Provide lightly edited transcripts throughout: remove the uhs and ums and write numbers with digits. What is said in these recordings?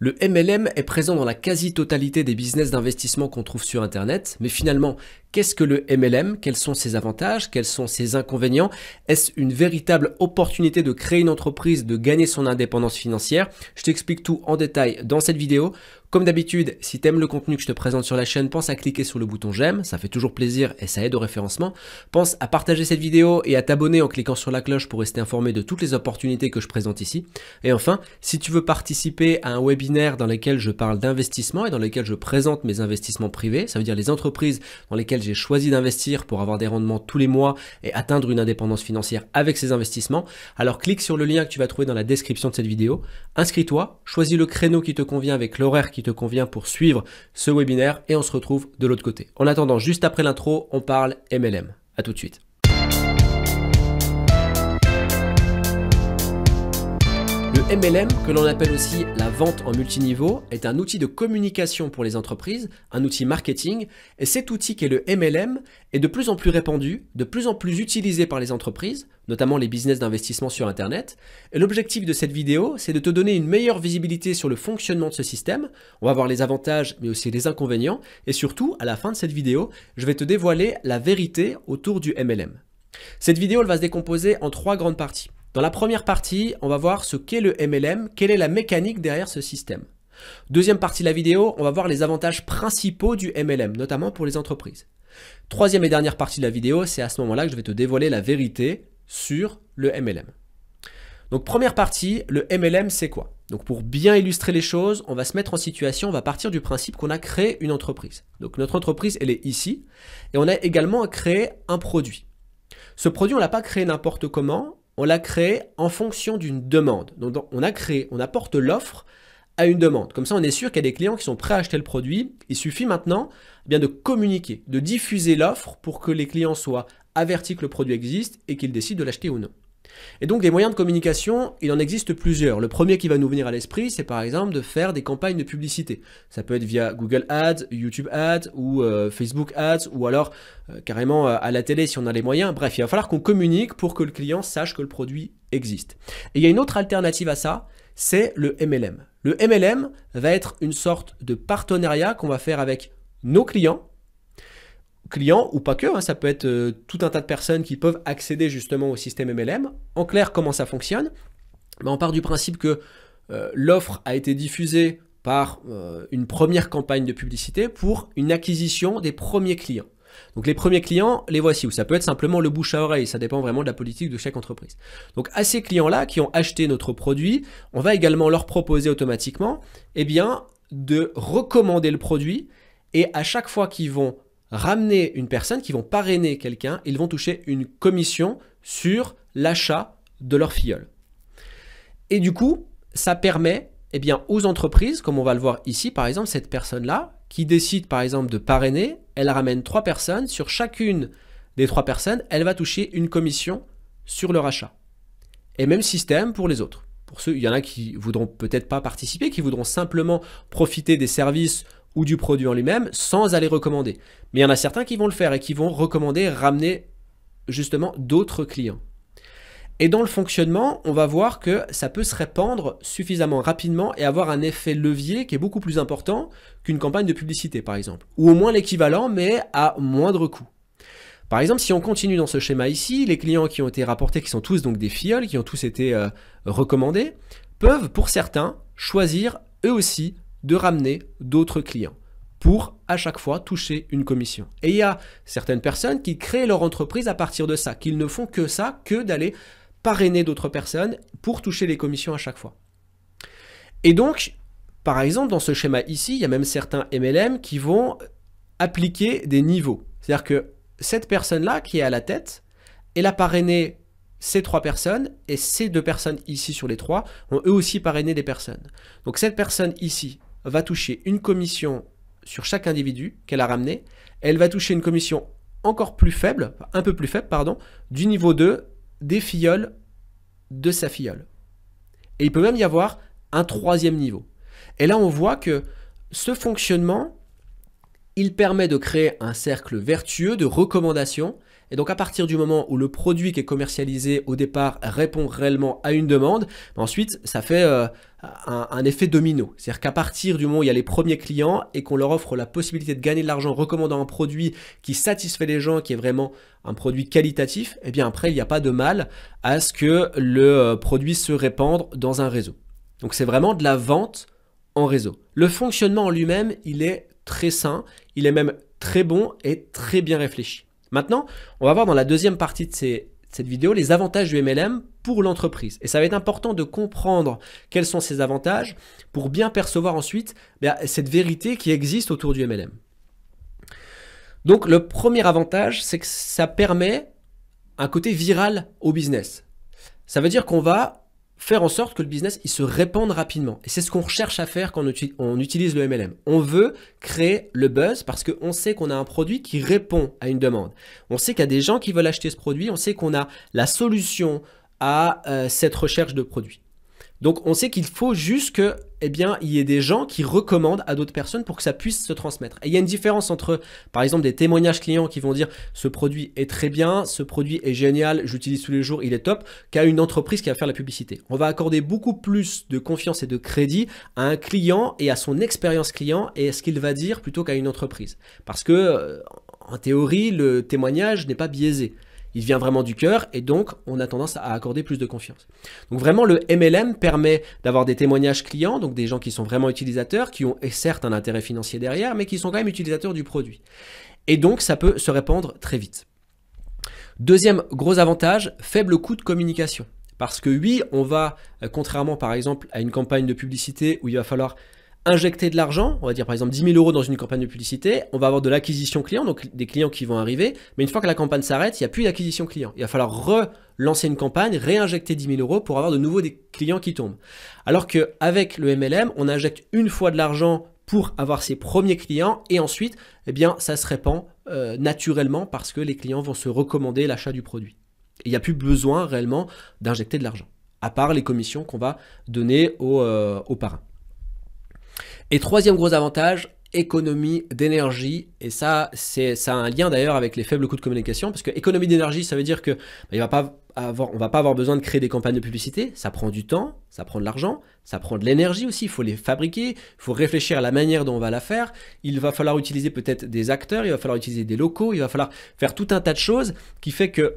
Le MLM est présent dans la quasi-totalité des business d'investissement qu'on trouve sur Internet, mais finalement, qu'est-ce que le MLM? Quels sont ses avantages? Quels sont ses inconvénients? Est-ce une véritable opportunité de créer une entreprise, de gagner son indépendance financière? Je t'explique tout en détail dans cette vidéo. Comme d'habitude, si tu aimes le contenu que je te présente sur la chaîne, pense à cliquer sur le bouton j'aime, ça fait toujours plaisir et ça aide au référencement. Pense à partager cette vidéo et à t'abonner en cliquant sur la cloche pour rester informé de toutes les opportunités que je présente ici. Et enfin, si tu veux participer à un webinaire dans lequel je parle d'investissement et dans lequel je présente mes investissements privés, ça veut dire les entreprises dans lesquelles j'ai choisi d'investir pour avoir des rendements tous les mois et atteindre une indépendance financière avec ces investissements, alors clique sur le lien que tu vas trouver dans la description de cette vidéo, inscris-toi, choisis le créneau qui te convient avec l'horaire qui te convient pour suivre ce webinaire et on se retrouve de l'autre côté. En attendant, juste après l'intro, on parle MLM. À tout de suite. Le MLM, que l'on appelle aussi la vente en multiniveau, est un outil de communication pour les entreprises, un outil marketing, et cet outil qu'est le MLM est de plus en plus répandu, de plus en plus utilisé par les entreprises, notamment les business d'investissement sur Internet. Et l'objectif de cette vidéo, c'est de te donner une meilleure visibilité sur le fonctionnement de ce système. On va voir les avantages, mais aussi les inconvénients, et surtout, à la fin de cette vidéo, je vais te dévoiler la vérité autour du MLM. Cette vidéo, elle va se décomposer en 3 grandes parties. Dans la première partie, on va voir ce qu'est le MLM, quelle est la mécanique derrière ce système. Deuxième partie de la vidéo, on va voir les avantages principaux du MLM, notamment pour les entreprises. Troisième et dernière partie de la vidéo, c'est à ce moment-là que je vais te dévoiler la vérité sur le MLM. Donc première partie, le MLM c'est quoi? Donc pour bien illustrer les choses, on va se mettre en situation, on va partir du principe qu'on a créé une entreprise. Donc notre entreprise, elle est ici, et on a également créé un produit. Ce produit, on ne l'a pas créé n'importe comment, on l'a créé en fonction d'une demande. Donc on apporte l'offre à une demande. Comme ça, on est sûr qu'il y a des clients qui sont prêts à acheter le produit. Il suffit maintenant de communiquer, de diffuser l'offre pour que les clients soient avertis que le produit existe et qu'ils décident de l'acheter ou non. Et donc, des moyens de communication, il en existe plusieurs. Le premier qui va nous venir à l'esprit, c'est par exemple de faire des campagnes de publicité. Ça peut être via Google Ads, YouTube Ads ou Facebook Ads ou alors carrément à la télé si on a les moyens. Bref, il va falloir qu'on communique pour que le client sache que le produit existe. Et il y a une autre alternative à ça, c'est le MLM. Le MLM va être une sorte de partenariat qu'on va faire avec nos clients ou pas que, ça peut être tout un tas de personnes qui peuvent accéder justement au système MLM. En clair, comment ça fonctionne? On part du principe que l'offre a été diffusée par une première campagne de publicité pour une acquisition des premiers clients. Donc les premiers clients, les voici, ou ça peut être simplement le bouche à oreille, ça dépend vraiment de la politique de chaque entreprise. Donc à ces clients-là qui ont acheté notre produit, on va également leur proposer automatiquement de recommander le produit et à chaque fois qu'ils vont ramener une personne, qui vont parrainer quelqu'un, ils vont toucher une commission sur l'achat de leur filleule. Et du coup, ça permet aux entreprises, comme on va le voir ici, par exemple, cette personne-là, qui décide par exemple de parrainer, elle ramène 3 personnes, sur chacune des 3 personnes, elle va toucher une commission sur leur achat. Et même système pour les autres. Pour ceux, il y en a qui voudront peut-être pas participer, qui voudront simplement profiter des services ou du produit en lui-même sans aller recommander. Mais il y en a certains qui vont le faire et qui vont recommander, ramener justement d'autres clients. Et dans le fonctionnement, on va voir que ça peut se répandre suffisamment rapidement et avoir un effet levier qui est beaucoup plus important qu'une campagne de publicité par exemple. Ou au moins l'équivalent mais à moindre coût. Par exemple, si on continue dans ce schéma ici, les clients qui ont été rapportés, qui sont tous donc des filleuls, qui ont tous été recommandés, peuvent pour certains choisir eux aussi de ramener d'autres clients pour à chaque fois toucher une commission. Et il y a certaines personnes qui créent leur entreprise à partir de ça, qu'ils ne font que ça, que d'aller parrainer d'autres personnes pour toucher les commissions à chaque fois. Et donc, par exemple, dans ce schéma ici, il y a même certains MLM qui vont appliquer des niveaux. C'est-à-dire que cette personne-là qui est à la tête, elle a parrainé ces 3 personnes et ces 2 personnes ici sur les 3 ont eux aussi parrainé des personnes. Donc cette personne ici va toucher une commission sur chaque individu qu'elle a ramené. Elle va toucher une commission encore plus faible, un peu plus faible, pardon, du niveau 2 des filleuls de sa filleule. Et il peut même y avoir un 3e niveau. Et là, on voit que ce fonctionnement, il permet de créer un cercle vertueux de recommandation Et donc à partir du moment où le produit qui est commercialisé au départ répond réellement à une demande, ensuite ça fait un effet domino. C'est-à-dire qu'à partir du moment où il y a les premiers clients et qu'on leur offre la possibilité de gagner de l'argent en recommandant un produit qui satisfait les gens, qui est vraiment un produit qualitatif, eh bien après il n'y a pas de mal à ce que le produit se répande dans un réseau. Donc c'est vraiment de la vente en réseau. Le fonctionnement en lui-même, il est très sain, il est même très bon et très bien réfléchi. Maintenant, on va voir dans la deuxième partie de cette vidéo les avantages du MLM pour l'entreprise. Et ça va être important de comprendre quels sont ces avantages pour bien percevoir ensuite cette vérité qui existe autour du MLM. Donc le premier avantage, c'est que ça permet un côté viral au business. Ça veut dire qu'on va faire en sorte que le business il se répande rapidement. Et c'est ce qu'on recherche à faire quand on utilise le MLM. On veut créer le buzz parce qu'on sait qu'on a un produit qui répond à une demande. On sait qu'il y a des gens qui veulent acheter ce produit. On sait qu'on a la solution à cette recherche de produit. Donc on sait qu'il faut juste que, il y ait des gens qui recommandent à d'autres personnes pour que ça puisse se transmettre. Et il y a une différence entre, par exemple, des témoignages clients qui vont dire ce produit est très bien, ce produit est génial, j'utilise tous les jours, il est top, qu'à une entreprise qui va faire la publicité. On va accorder beaucoup plus de confiance et de crédit à un client et à son expérience client et à ce qu'il va dire plutôt qu'à une entreprise. Parce que, en théorie, le témoignage n'est pas biaisé. Il vient vraiment du cœur et donc on a tendance à accorder plus de confiance. Donc vraiment le MLM permet d'avoir des témoignages clients, donc des gens qui sont vraiment utilisateurs, qui ont certes un intérêt financier derrière, mais qui sont quand même utilisateurs du produit. Et donc ça peut se répandre très vite. Deuxième gros avantage, faible coût de communication. Parce que oui, on va, contrairement par exemple à une campagne de publicité où il va falloir injecter de l'argent, on va dire par exemple 10 000 € dans une campagne de publicité, on va avoir de l'acquisition client, donc des clients qui vont arriver, mais une fois que la campagne s'arrête, il n'y a plus d'acquisition client. Il va falloir relancer une campagne, réinjecter 10 000 € pour avoir de nouveau des clients qui tombent. Alors qu'avec le MLM, on injecte une fois de l'argent pour avoir ses premiers clients et ensuite, ça se répand naturellement parce que les clients vont se recommander l'achat du produit. Et il n'y a plus besoin réellement d'injecter de l'argent, à part les commissions qu'on va donner aux parrains. Et troisième gros avantage, économie d'énergie. Et ça a un lien d'ailleurs avec les faibles coûts de communication, parce que économie d'énergie, ça veut dire que on va pas avoir besoin de créer des campagnes de publicité. Ça prend du temps, ça prend de l'argent, ça prend de l'énergie aussi. Il faut les fabriquer, il faut réfléchir à la manière dont on va la faire. Il va falloir utiliser peut-être des acteurs, il va falloir utiliser des locaux, il va falloir faire tout un tas de choses qui fait que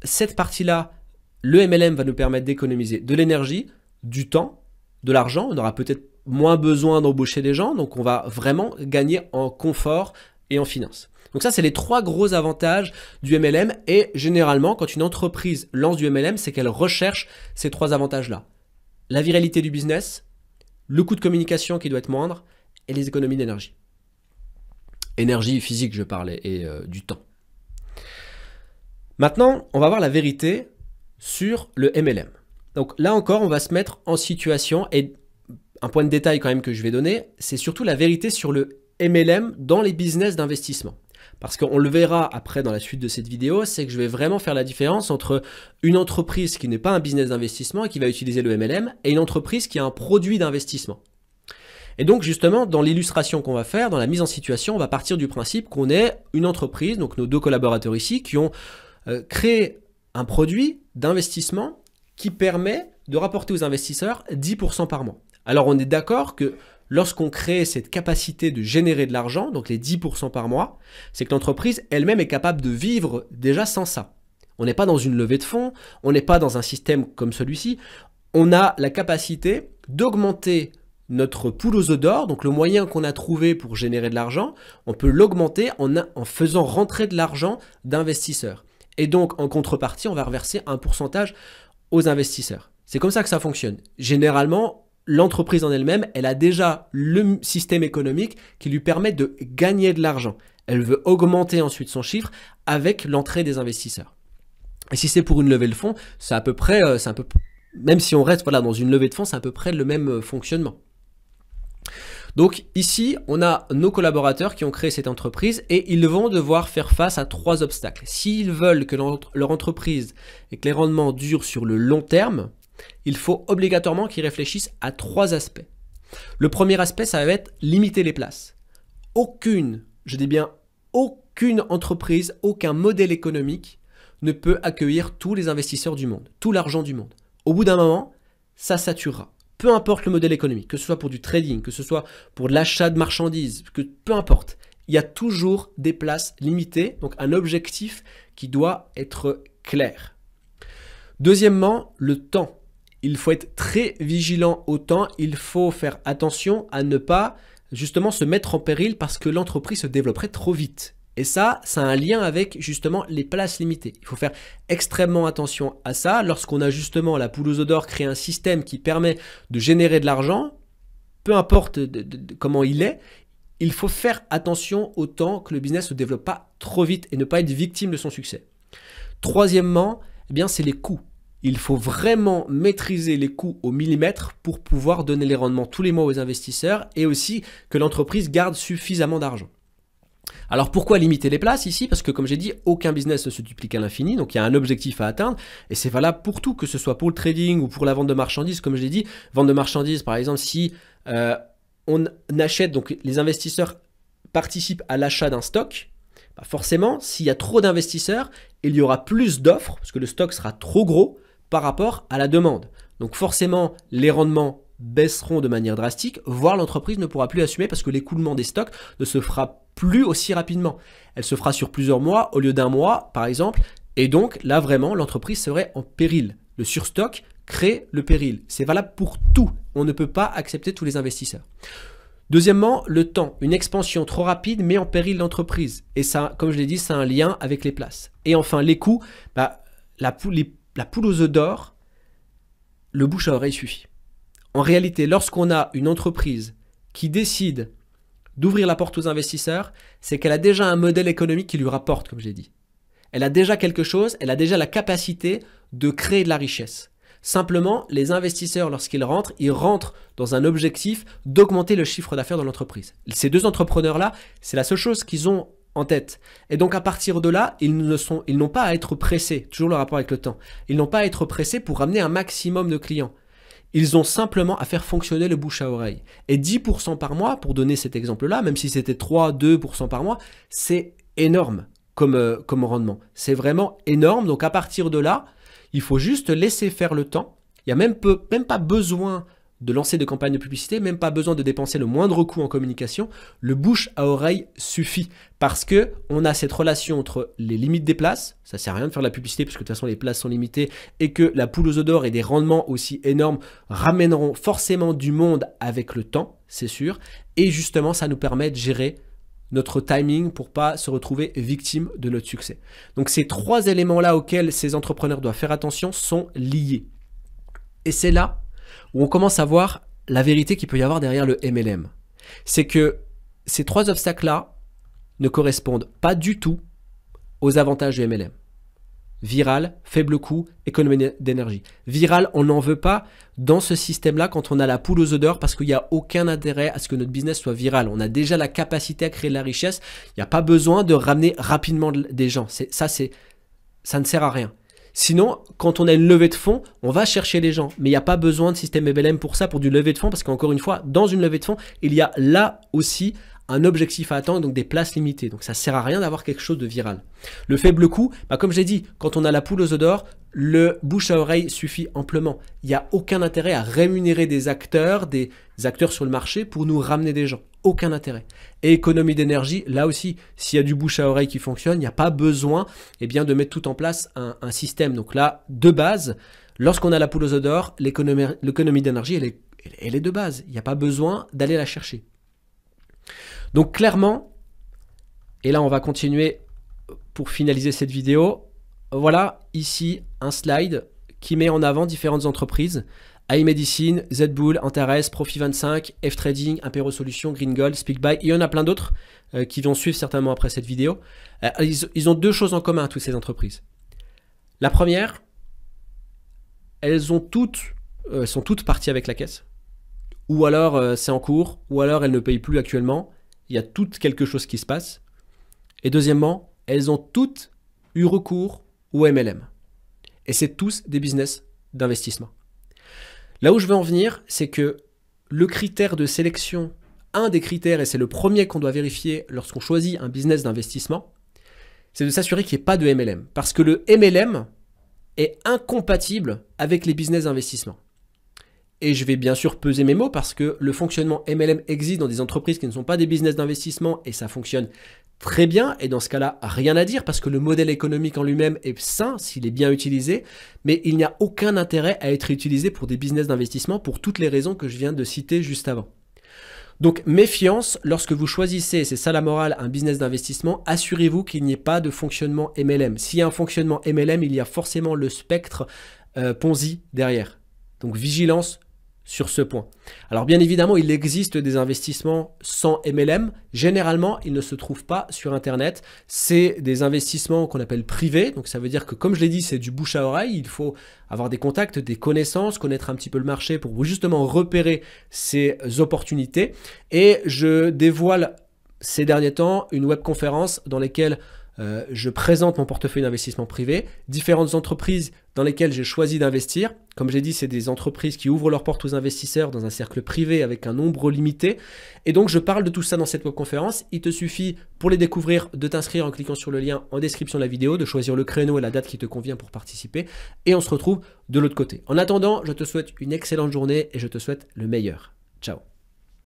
cette partie-là, le MLM va nous permettre d'économiser de l'énergie, du temps, de l'argent. On aura peut-être moins besoin d'embaucher des gens, donc on va vraiment gagner en confort et en finance. Donc ça, c'est les trois gros avantages du MLM et généralement, quand une entreprise lance du MLM, c'est qu'elle recherche ces trois avantages-là. La viralité du business, le coût de communication qui doit être moindre et les économies d'énergie. Énergie physique, je parlais, et du temps. Maintenant, on va voir la vérité sur le MLM. Donc là encore, on va se mettre en situation et un point de détail quand même que je vais donner, c'est surtout la vérité sur le MLM dans les business d'investissement. Parce qu'on le verra après dans la suite de cette vidéo, c'est que je vais vraiment faire la différence entre une entreprise qui n'est pas un business d'investissement et qui va utiliser le MLM et une entreprise qui a un produit d'investissement. Et donc justement, dans l'illustration qu'on va faire, dans la mise en situation, on va partir du principe qu'on est une entreprise, donc nos deux collaborateurs ici, qui ont créé un produit d'investissement qui permet de rapporter aux investisseurs 10% par mois. Alors on est d'accord que lorsqu'on crée cette capacité de générer de l'argent, donc les 10% par mois, c'est que l'entreprise elle-même est capable de vivre déjà sans ça. On n'est pas dans une levée de fonds, on n'est pas dans un système comme celui-ci. On a la capacité d'augmenter notre pool aux œufs d'or, donc le moyen qu'on a trouvé pour générer de l'argent, on peut l'augmenter en faisant rentrer de l'argent d'investisseurs. Et donc en contrepartie, on va reverser un pourcentage aux investisseurs. C'est comme ça que ça fonctionne. Généralement, l'entreprise en elle-même, elle a déjà le système économique qui lui permet de gagner de l'argent. Elle veut augmenter ensuite son chiffre avec l'entrée des investisseurs. Et si c'est pour une levée de fonds, c'est à peu près, même si on reste dans une levée de fonds, c'est à peu près le même fonctionnement. Donc ici, on a nos collaborateurs qui ont créé cette entreprise et ils vont devoir faire face à trois obstacles. S'ils veulent que leur entreprise et que les rendements durent sur le long terme, il faut obligatoirement qu'ils réfléchissent à trois aspects. Le premier aspect, ça va être limiter les places. Je dis bien aucune qu'une entreprise, aucun modèle économique ne peut accueillir tous les investisseurs du monde, tout l'argent du monde. Au bout d'un moment, ça saturera. Peu importe le modèle économique, que ce soit pour du trading, que ce soit pour l'achat de marchandises, peu importe. Il y a toujours des places limitées, donc un objectif qui doit être clair. Deuxièmement, le temps. Il faut être très vigilant au temps, il faut faire attention à ne pas justement se mettre en péril parce que l'entreprise se développerait trop vite. Et ça a un lien avec justement les places limitées. Il faut faire extrêmement attention à ça. Lorsqu'on a justement la poule aux œufs d'or créé un système qui permet de générer de l'argent, peu importe comment il est, il faut faire attention au temps que le business ne se développe pas trop vite et ne pas être victime de son succès. Troisièmement, eh bien, c'est les coûts. Il faut vraiment maîtriser les coûts au millimètre pour pouvoir donner les rendements tous les mois aux investisseurs et aussi que l'entreprise garde suffisamment d'argent. Alors pourquoi limiter les places ici? Parce que comme j'ai dit, aucun business ne se duplique à l'infini, donc il y a un objectif à atteindre et c'est valable pour tout, que ce soit pour le trading ou pour la vente de marchandises. Comme je l'ai dit, vente de marchandises par exemple, si on achète, donc les investisseurs participent à l'achat d'un stock, bah forcément s'il y a trop d'investisseurs, il y aura plus d'offres parce que le stock sera trop gros par rapport à la demande. Donc forcément les rendements baisseront de manière drastique, voire l'entreprise ne pourra plus assumer parce que l'écoulement des stocks ne se fera plus aussi rapidement. Elle se fera sur plusieurs mois au lieu d'un mois par exemple, et donc là vraiment l'entreprise serait en péril. Le surstock crée le péril. C'est valable pour tout. On ne peut pas accepter tous les investisseurs. Deuxièmement, le temps. Une expansion trop rapide met en péril l'entreprise. Et ça, comme je l'ai dit, c'est un lien avec les places. Et enfin, les coûts. Bah, la poule aux œufs d'or, le bouche à oreille suffit. En réalité, lorsqu'on a une entreprise qui décide d'ouvrir la porte aux investisseurs, c'est qu'elle a déjà un modèle économique qui lui rapporte, comme j'ai dit. Elle a déjà quelque chose, elle a déjà la capacité de créer de la richesse. Simplement, les investisseurs, lorsqu'ils rentrent, ils rentrent dans un objectif d'augmenter le chiffre d'affaires de l'entreprise. Ces deux entrepreneurs-là, c'est la seule chose qu'ils ont en tête. Et donc, à partir de là, ils n'ont pas à être pressés, toujours le rapport avec le temps, ils n'ont pas à être pressés pour ramener un maximum de clients. Ils ont simplement à faire fonctionner le bouche à oreille. Et 10% par mois, pour donner cet exemple-là, même si c'était 3-2% par mois, c'est énorme comme rendement. C'est vraiment énorme. Donc, à partir de là, il faut juste laisser faire le temps. Il n'y a même pas besoin de lancer de campagne de publicité, même pas besoin de dépenser le moindre coût en communication. Le bouche à oreille suffit parce que on a cette relation entre les limites des places. Ça sert à rien de faire de la publicité puisque de toute façon les places sont limitées et que la poule aux œufs d'or et des rendements aussi énormes ramèneront forcément du monde avec le temps, c'est sûr. Et justement, ça nous permet de gérer notre timing pour pas se retrouver victime de notre succès. Donc ces trois éléments-là auxquels ces entrepreneurs doivent faire attention sont liés. Et c'est là où on commence à voir la vérité qu'il peut y avoir derrière le MLM. C'est que ces trois obstacles-là ne correspondent pas du tout aux avantages du MLM. Viral, faible coût, économie d'énergie. Viral, on n'en veut pas dans ce système-là quand on a la poule aux œufs d'or parce qu'il n'y a aucun intérêt à ce que notre business soit viral. On a déjà la capacité à créer de la richesse. Il n'y a pas besoin de ramener rapidement des gens. Ça ne sert à rien. Sinon, quand on a une levée de fonds, on va chercher les gens. Mais il n'y a pas besoin de système MLM pour ça, pour du levée de fonds, parce qu'encore une fois, dans une levée de fonds, il y a là aussi un objectif à atteindre, donc des places limitées. Donc ça ne sert à rien d'avoir quelque chose de viral. Le faible coût, comme je l'ai dit, quand on a la poule aux œufs d'or, le bouche à oreille suffit amplement. Il n'y a aucun intérêt à rémunérer des acteurs sur le marché pour nous ramener des gens. Aucun intérêt. Et économie d'énergie, là aussi, s'il y a du bouche à oreille qui fonctionne, il n'y a pas besoin de mettre tout en place un système. Donc là, de base, lorsqu'on a la poule aux œufs d'or, l'économie d'énergie, elle est de base. Il n'y a pas besoin d'aller la chercher. Donc clairement, et là on va continuer pour finaliser cette vidéo, voilà ici un slide qui met en avant différentes entreprises, iMedicine, ZBull, Antares, Profit25, F-Trading, Impero Solutions, Green Gold, SpeakBuy, il y en a plein d'autres qui vont suivre certainement après cette vidéo. Ils ont deux choses en commun, toutes ces entreprises. La première, elles sont toutes parties avec la caisse, ou alors c'est en cours, ou alors elles ne payent plus actuellement. Il y a toutes quelque chose qui se passe. Et deuxièmement, elles ont toutes eu recours au MLM. Et c'est tous des business d'investissement. Là où je veux en venir, c'est que le critère de sélection, un des critères, et c'est le premier qu'on doit vérifier lorsqu'on choisit un business d'investissement, c'est de s'assurer qu'il n'y ait pas de MLM. Parce que le MLM est incompatible avec les business d'investissement. Et je vais bien sûr peser mes mots parce que le fonctionnement MLM existe dans des entreprises qui ne sont pas des business d'investissement et ça fonctionne très bien. Et dans ce cas-là, rien à dire parce que le modèle économique en lui-même est sain s'il est bien utilisé. Mais il n'y a aucun intérêt à être utilisé pour des business d'investissement pour toutes les raisons que je viens de citer juste avant. Donc méfiance, lorsque vous choisissez, c'est ça la morale, un business d'investissement, assurez-vous qu'il n'y ait pas de fonctionnement MLM. S'il y a un fonctionnement MLM, il y a forcément le spectre Ponzi derrière. Donc vigilance sur ce point. Alors bien évidemment, il existe des investissements sans MLM. Généralement, ils ne se trouvent pas sur Internet. C'est des investissements qu'on appelle privés. Donc ça veut dire que, comme je l'ai dit, c'est du bouche à oreille. Il faut avoir des contacts, des connaissances, connaître un petit peu le marché pour justement repérer ces opportunités. Et je dévoile ces derniers temps une webconférence dans laquelle je présente mon portefeuille d'investissement privé, différentes entreprises dans lesquelles j'ai choisi d'investir. Comme j'ai dit, c'est des entreprises qui ouvrent leurs portes aux investisseurs dans un cercle privé avec un nombre limité. Et donc, je parle de tout ça dans cette webconférence. Il te suffit, pour les découvrir, de t'inscrire en cliquant sur le lien en description de la vidéo, de choisir le créneau et la date qui te convient pour participer. Et on se retrouve de l'autre côté. En attendant, je te souhaite une excellente journée et je te souhaite le meilleur. Ciao.